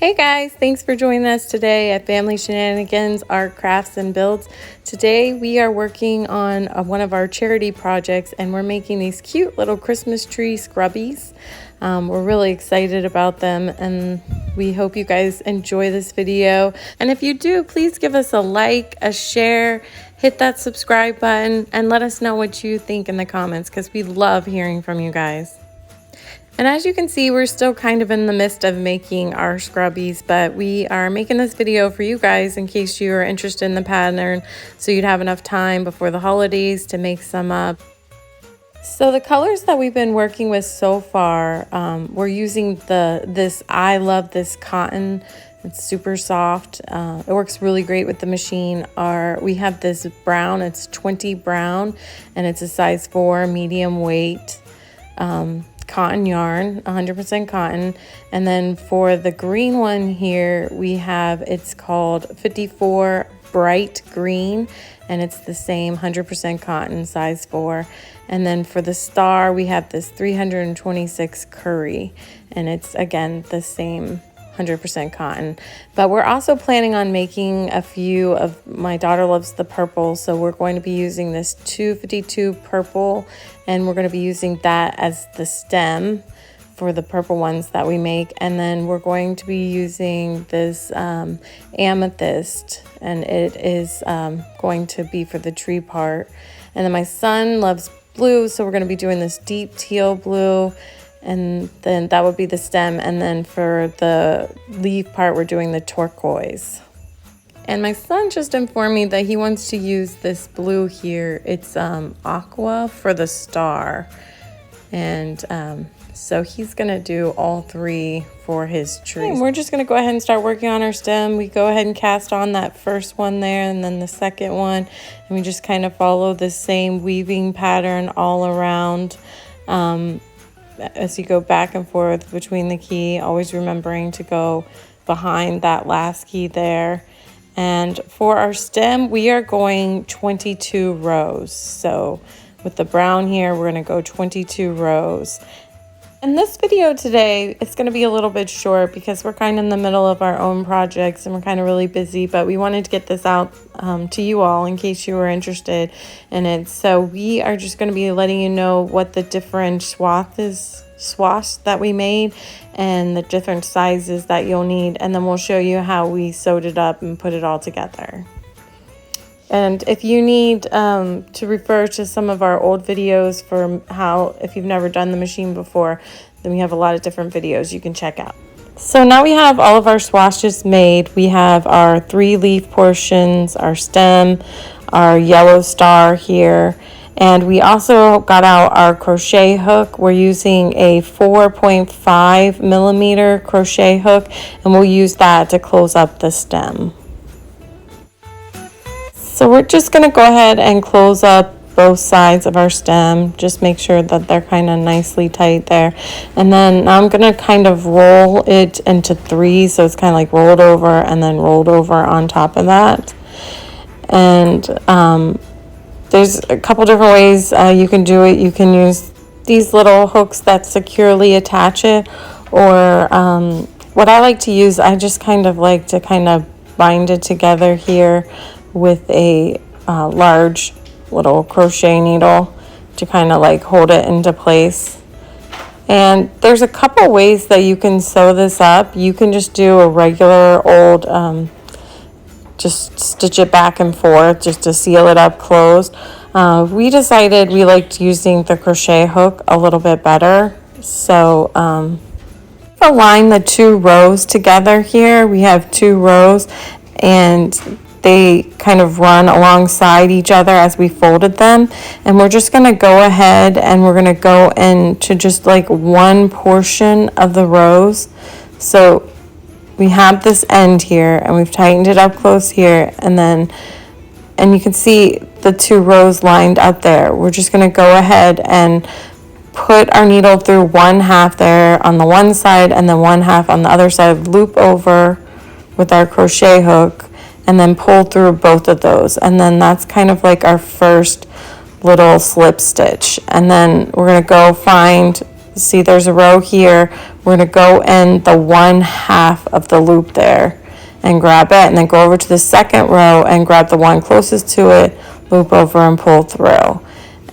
Hey guys, thanks for joining us today at Family Shenanigans, Art, Crafts, and Builds. Today we are working on one of our charity projects and we're making these cute little Christmas tree scrubbies. We're really excited about them and we hope you guys enjoy this video. And if you do, please give us a like, a share, hit that subscribe button, and let us know what you think in the comments because we love hearing from you guys. And as you can see, we're still kind of in the midst of making our scrubbies, but we are making this video for you guys in case you are interested in the pattern, so you'd have enough time before the holidays to make some up. So the colors that we've been working with so far, we're using this I love this cotton. It's super soft. It works really great with the machine. We have this brown, it's 20 brown, and it's a size 4 medium weight. Cotton yarn, 100% cotton. And then for the green one here, it's called 54 bright green, and it's the same 100% cotton, size 4. And then for the star, we have this 326 curry, and it's again the same 100% cotton. But we're also planning on making a few of, my daughter loves the purple, so we're going to be using this 252 purple, and we're going to be using that as the stem for the purple ones that we make. And then we're going to be using this amethyst, and it is going to be for the tree part. And then my son loves blue, so we're going to be doing this deep teal blue, and then that would be the stem. And then for the leaf part, we're doing the turquoise. And my son just informed me that he wants to use this blue here. It's aqua for the star. And so he's gonna do all 3 for his tree. And we're just gonna go ahead and start working on our stem. We go ahead and cast on that first one there and then the second one. And we just kind of follow the same weaving pattern all around. As you go back and forth between the key, always remembering to go behind that last key there. And for our stem, we are going 22 rows. So with the brown here, we're going to go 22 rows. And this video today, it's going to be a little bit short because we're kind of in the middle of our own projects and we're kind of really busy, but we wanted to get this out to you all in case you were interested in it. So we are just going to be letting you know what the different swaths that we made and the different sizes that you'll need, and then we'll show you how we sewed it up and put it all together. And if you need to refer to some of our old videos for if you've never done the machine before, then we have a lot of different videos you can check out. So now we have all of our swatches made. We have our 3 leaf portions, our stem, our yellow star here, and we also got out our crochet hook. We're using a 4.5 millimeter crochet hook, and we'll use that to close up the stem. So we're just going to go ahead and close up both sides of our stem. Just make sure that they're kind of nicely tight there. And then now I'm going to kind of roll it into 3. So it's kind of like rolled over and then rolled over on top of that. And there's a couple different ways you can do it. You can use these little hooks that securely attach it. Or what I like to use, I just kind of like to bind it together here with a large little crochet needle to kind of like hold it into place. And there's a couple ways that you can sew this up. You can just do a regular old just stitch it back and forth just to seal it up closed. We decided we liked using the crochet hook a little bit better, so align the 2 rows together here. We have 2 rows and they kind of run alongside each other as we folded them. And we're just going to go ahead and we're going to go into just like one portion of the rows. So we have this end here and we've tightened it up close here, and you can see the 2 rows lined up there. We're just going to go ahead and put our needle through 1/2 there on the one side and then 1/2 on the other side, loop over with our crochet hook, and then pull through both of those. And then that's kind of like our first little slip stitch. And then we're going to go find See, there's a row here. We're going to go in the 1/2 of the loop there and grab it, and then go over to the second row and grab the one closest to it, loop over and pull through.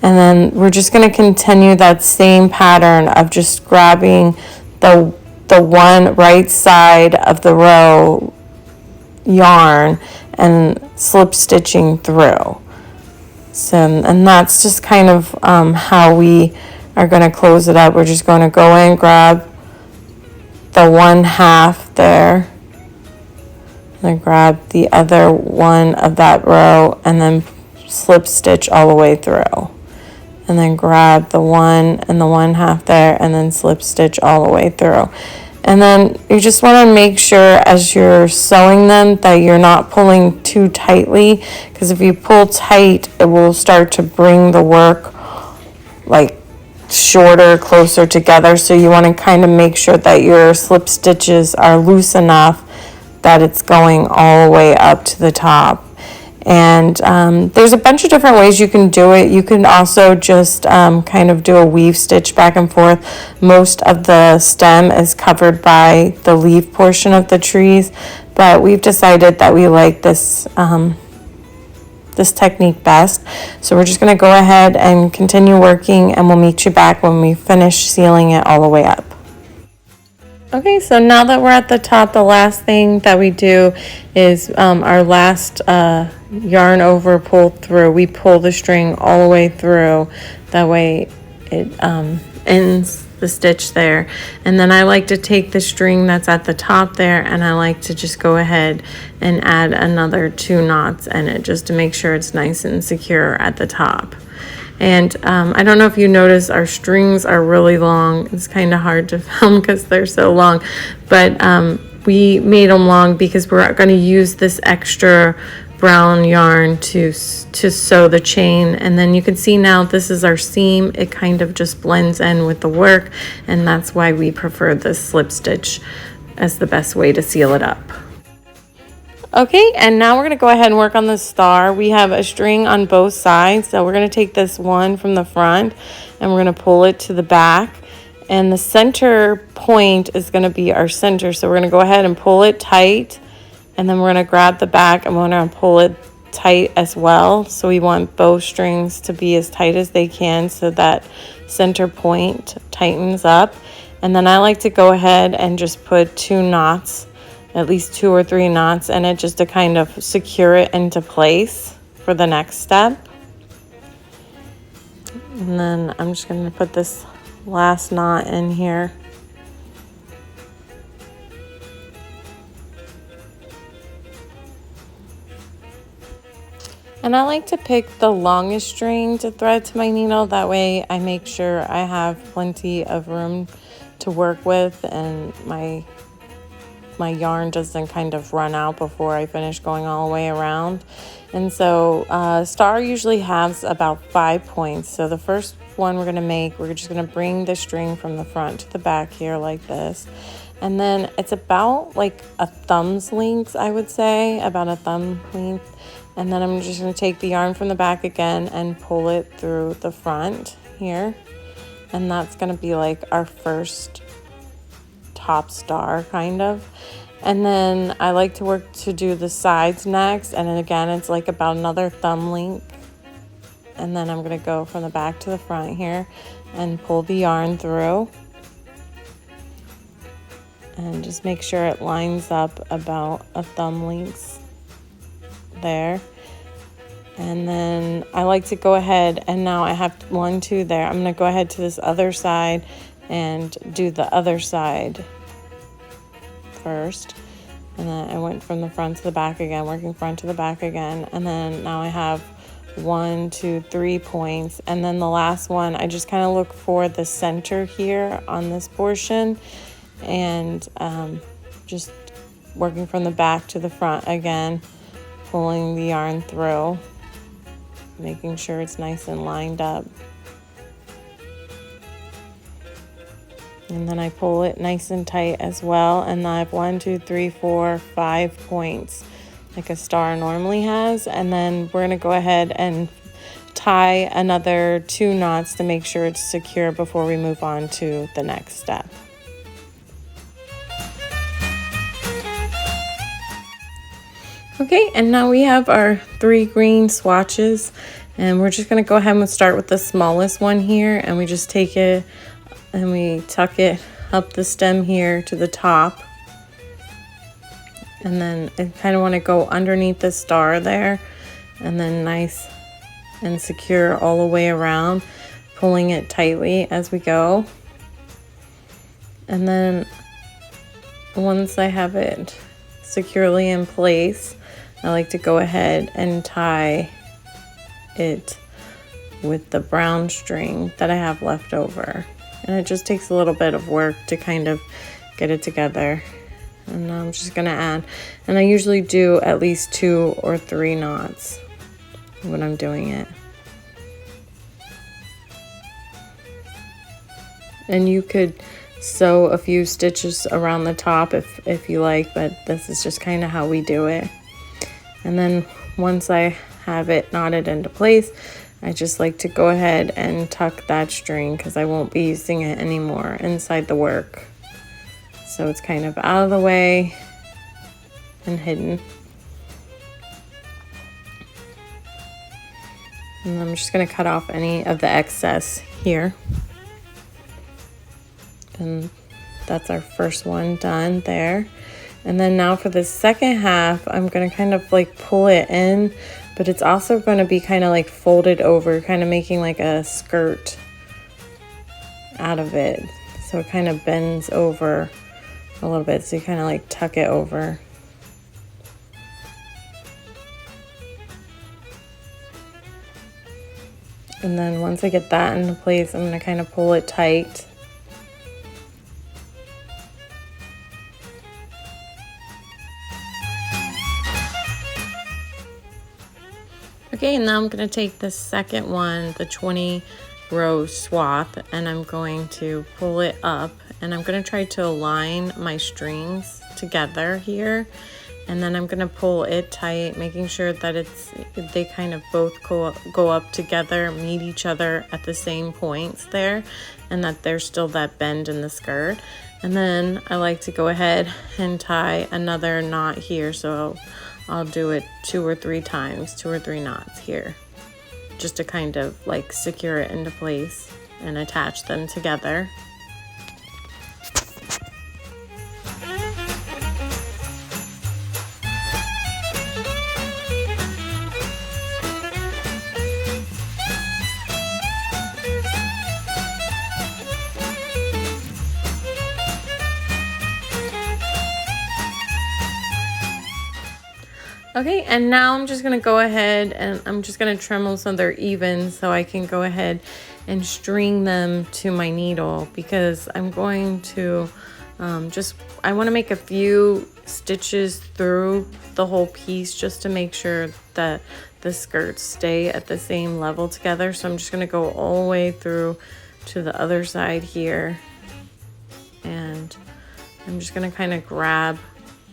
And then we're just going to continue that same pattern of just grabbing the one right side of the row yarn and slip stitching through. So, and that's just kind of how we are going to close it up. We're just going to go in, grab the 1/2 there, then grab the other one of that row and then slip stitch all the way through, and then grab the one and the 1/2 there and then slip stitch all the way through. And then you just want to make sure as you're sewing them that you're not pulling too tightly, because if you pull tight, it will start to bring the work like shorter, closer together. So you want to kind of make sure that your slip stitches are loose enough that it's going all the way up to the top. And there's a bunch of different ways you can do it. You can also just kind of do a weave stitch back and forth. Most of the stem is covered by the leaf portion of the trees, but we've decided that we like this this technique best. So we're just going to go ahead and continue working, and we'll meet you back when we finish sealing it all the way up. Okay, so now that we're at the top, the last thing that we do is our last yarn over pull through. We pull the string all the way through. That way it ends the stitch there. And then I like to take the string that's at the top there, and I like to just go ahead and add another 2 knots in it just to make sure it's nice and secure at the top. And I don't know if you notice, our strings are really long. It's kind of hard to film because they're so long, but we made them long because we're going to use this extra brown yarn to sew the chain. And then you can see now this is our seam. It kind of just blends in with the work, and that's why we prefer this slip stitch as the best way to seal it up. Okay, and now we're going to go ahead and work on the star. We have a string on both sides, so we're going to take this one from the front and we're going to pull it to the back, and the center point is going to be our center. So we're going to go ahead and pull it tight, and then we're going to grab the back and we're going to pull it tight as well. So we want both strings to be as tight as they can so that center point tightens up. And then I like to go ahead and just put 2 knots, at least 2 or 3 knots in it, just to kind of secure it into place for the next step. And then I'm just going to put this last knot in here. And I like to pick the longest string to thread to my needle. That way I make sure I have plenty of room to work with, and my yarn doesn't kind of run out before I finish going all the way around. And so star usually has about 5 points. So the first one we're going to make, we're just going to bring the string from the front to the back here like this. And then it's about like a thumb's length, I would say, about a thumb length. And then I'm just going to take the yarn from the back again and pull it through the front here. And that's going to be like our first top star kind of. And then I like to work to do the sides next, and then again it's like about another thumb length. And then I'm going to go from the back to the front here and pull the yarn through, and just make sure it lines up about a thumb length there. And then I like to go ahead, and now I have 1, 2 there. I'm going to go ahead to this other side and do the other side first. And then I went from the front to the back again, working front to the back again. And then now I have 1, 2, 3 points. And then the last one, I just kind of look for the center here on this portion, and just working from the back to the front again, pulling the yarn through, making sure it's nice and lined up. And then I pull it nice and tight as well. And I have 1, 2, 3, 4, 5 points like a star normally has. And then we're going to go ahead and tie another 2 knots to make sure it's secure before we move on to the next step. Okay, and now we have our 3 green swatches, and we're just going to go ahead and start with the smallest one here, and we just take it and we tuck it up the stem here to the top, and then I kind of want to go underneath the star there, and then nice and secure all the way around, pulling it tightly as we go. And then once I have it securely in place, I like to go ahead and tie it with the brown string that I have left over. And it just takes a little bit of work to kind of get it together. And I'm just gonna add, and I usually do at least 2 or 3 knots when I'm doing it. And you could sew a few stitches around the top if you like, but this is just kind of how we do it. And then once I have it knotted into place, I just like to go ahead and tuck that string because I won't be using it anymore inside the work. So it's kind of out of the way and hidden. And I'm just going to cut off any of the excess here. And that's our first one done there. And then now for the second half, I'm going to kind of like pull it in, but it's also going to be kind of like folded over, kind of making like a skirt out of it. So it kind of bends over a little bit. So you kind of like tuck it over. And then once I get that into place, I'm going to kind of pull it tight. Okay, and now I'm going to take the second one, the 20 row swath, and I'm going to pull it up, and I'm going to try to align my strings together here, and then I'm going to pull it tight, making sure that they kind of both go up together, meet each other at the same points there, and that there's still that bend in the skirt. And then I like to go ahead and tie another knot here, so I'll do it 2 or 3 times, 2 or 3 knots here, just to kind of like secure it into place and attach them together. Okay, and now I'm just going to go ahead and I'm just going to trim them so they're even so I can go ahead and string them to my needle, because I'm going to I want to make a few stitches through the whole piece just to make sure that the skirts stay at the same level together. So I'm just going to go all the way through to the other side here, and I'm just going to kind of grab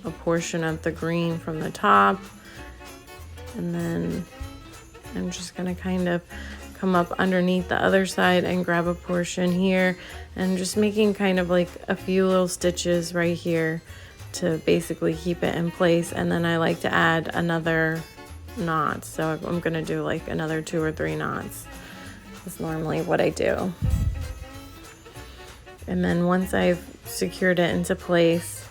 a portion of the green from the top, and then I'm just going to kind of come up underneath the other side and grab a portion here, and just making kind of like a few little stitches right here to basically keep it in place. And then I like to add another knot, so I'm going to do like another 2 or 3 knots. That's normally what I do. And then once I've secured it into place,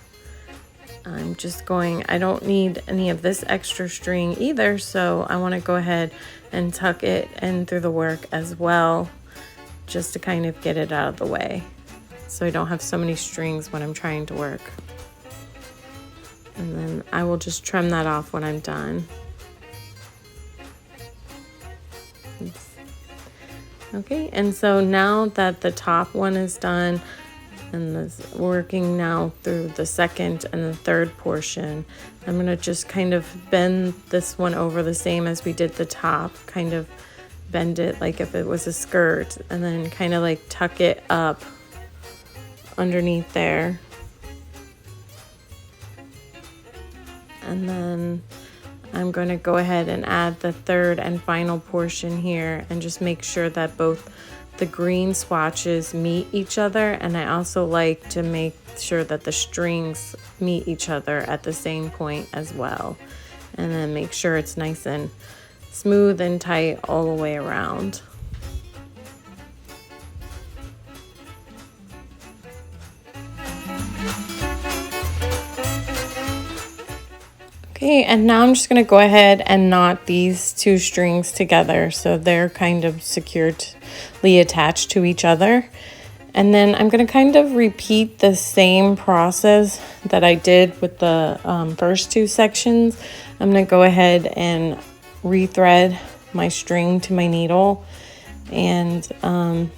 I'm just I don't need any of this extra string either, so I want to go ahead and tuck it in through the work as well, just to kind of get it out of the way, so I don't have so many strings when I'm trying to work. And then I will just trim that off when I'm done. Okay, and so now that the top one is done, and this working now through the second and the third portion, I'm going to just kind of bend this one over the same as we did the top, kind of bend it like if it was a skirt, and then kind of like tuck it up underneath there. And then I'm going to go ahead and add the third and final portion here and just make sure that both the green swatches meet each other, and I also like to make sure that the strings meet each other at the same point as well, and then make sure it's nice and smooth and tight all the way around. Okay, and now I'm just going to go ahead and knot these two strings together so they're kind of securely attached to each other. And then I'm going to kind of repeat the same process that I did with the first two sections. I'm going to go ahead and rethread my string to my needle, and then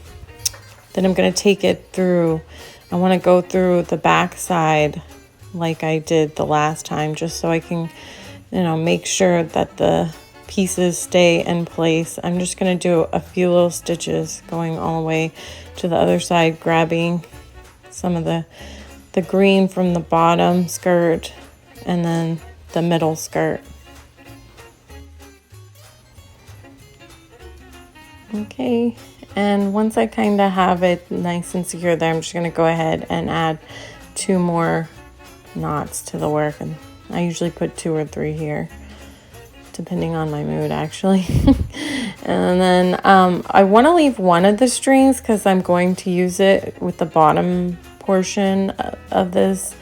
I'm going to take it through. I want to go through the back side like I did the last time, just so I can, make sure that the pieces stay in place. I'm just going to do a few little stitches going all the way to the other side, grabbing some of the green from the bottom skirt and then the middle skirt. Okay, and once I kind of have it nice and secure there, I'm just going to go ahead and add 2 more knots to the work, and I usually put 2 or 3 here depending on my mood, actually. And then I want to leave one of the strings because I'm going to use it with the bottom portion of this,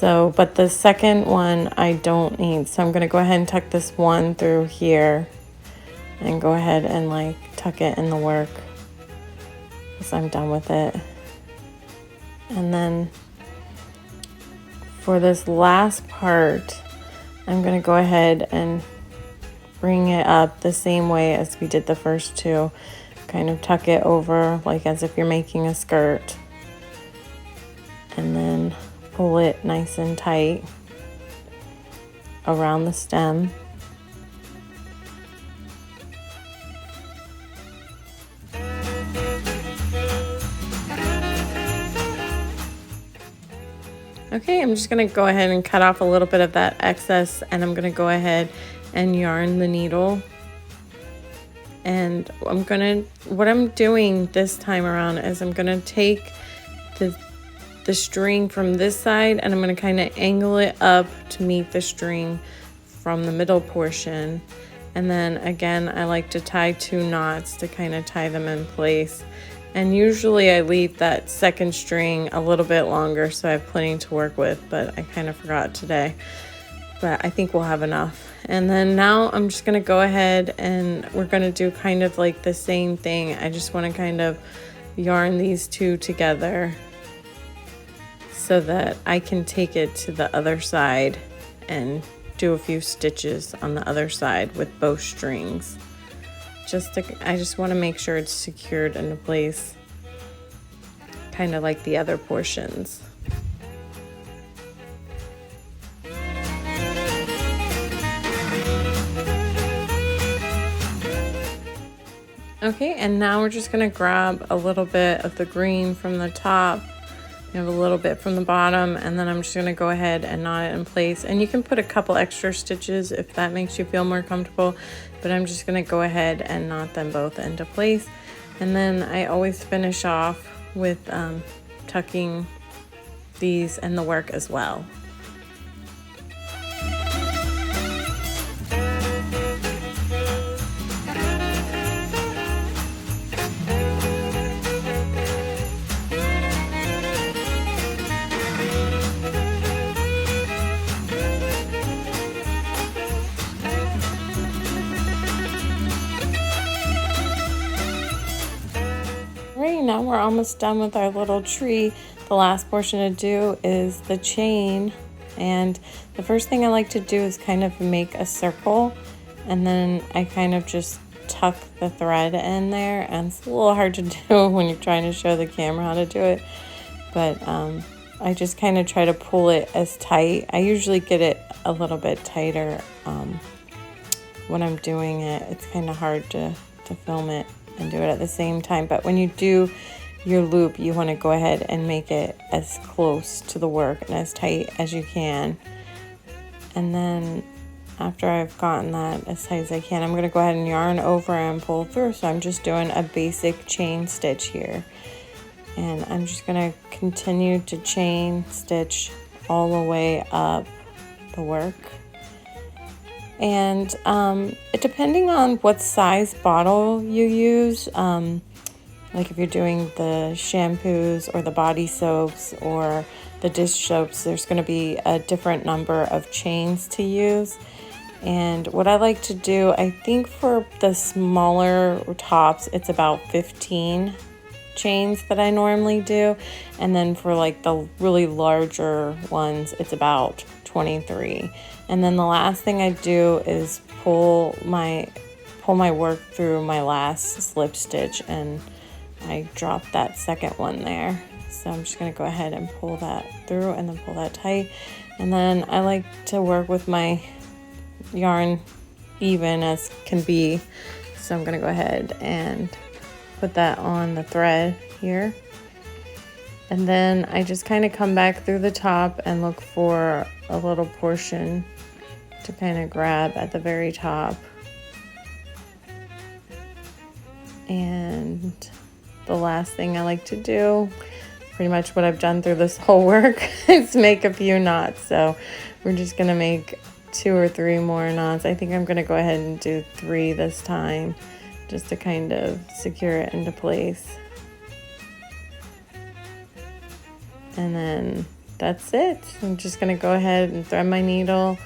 but the second one I don't need, so I'm going to go ahead and tuck this one through here and go ahead and tuck it in the work because I'm done with it. And then for this last part, I'm going to go ahead and bring it up the same way as we did the first two. Kind of tuck it over like as if you're making a skirt, and then pull it nice and tight around the stem. Okay, I'm just going to go ahead and cut off a little bit of that excess, and I'm going to go ahead and yarn the needle. And what I'm doing this time around is I'm going to take the string from this side, and I'm going to kind of angle it up to meet the string from the middle portion. And then again, I like to tie 2 knots to kind of tie them in place. And usually I leave that second string a little bit longer so I have plenty to work with, but I kind of forgot today. But I think we'll have enough. And then now I'm just going to go ahead and we're going to do kind of like the same thing. I just want to kind of yarn these 2 together so that I can take it to the other side and do a few stitches on the other side with both strings. I just want to make sure it's secured into place, kind of like the other portions. Okay, and now we're just going to grab a little bit of the green from the top, a little bit from the bottom, and then I'm just going to go ahead and knot it in place. And you can put a couple extra stitches if that makes you feel more comfortable, but I'm just going to go ahead and knot them both into place. And then I always finish off with tucking these in the work as well. Now we're almost done with our little tree. The last portion to do is the chain, and the first thing I like to do is kind of make a circle, and then I kind of just tuck the thread in there, and it's a little hard to do when you're trying to show the camera how to do it, but I just kind of try to pull it as tight. I usually get it a little bit tighter when I'm doing it. It's kind of hard to film it and do it at the same time, but when you do your loop, you want to go ahead and make it as close to the work and as tight as you can. And then after I've gotten that as tight as I can, I'm going to go ahead and yarn over and pull through. So I'm just doing a basic chain stitch here. And I'm just going to continue to chain stitch all the way up the work. And depending on what size bottle you use, like if you're doing the shampoos or the body soaps or the dish soaps, there's going to be a different number of chains to use. And what I like to do, I think for the smaller tops, it's about 15 chains that I normally do. And then for like the really larger ones, it's about 23. And then the last thing I do is pull my work through my last slip stitch, and I drop that second one there. So I'm just going to go ahead and pull that through and then pull that tight. And then I like to work with my yarn even as can be. So I'm going to go ahead and put that on the thread here. And then I just kind of come back through the top and look for a little portion to kind of grab at the very top. And the last thing I like to do, pretty much what I've done through this whole work, is make a few knots. So we're just going to make 2 or 3 more knots. I think I'm going to go ahead and do 3 this time, just to kind of secure it into place. And then that's it. I'm just going to go ahead and thread my needle,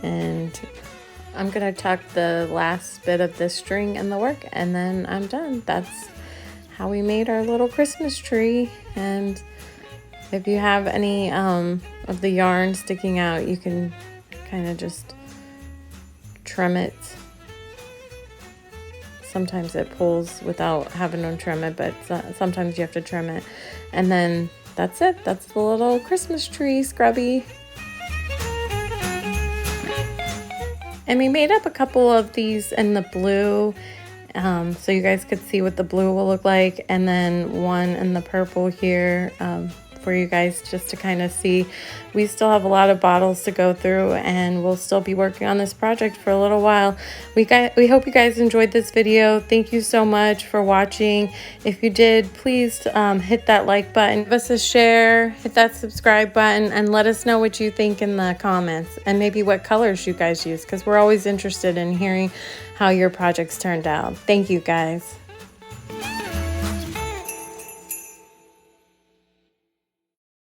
and I'm going to tuck the last bit of the string in the work, and then I'm done. That's how we made our little Christmas tree. And if you have any of the yarn sticking out, you can kind of just trim it. Sometimes it pulls without having to trim it, but sometimes you have to trim it. And then that's it. That's the little Christmas tree scrubby. And we made up a couple of these in the blue, so you guys could see what the blue will look like, and then one in the purple here for you guys just to kind of see. We still have a lot of bottles to go through, and we'll still be working on this project for a little while. We hope you guys enjoyed this video. Thank you so much for watching. If you did, please hit that like button, give us a share, hit that subscribe button, and let us know what you think in the comments, and maybe what colors you guys use, because we're always interested in hearing how your projects turned out. Thank you guys.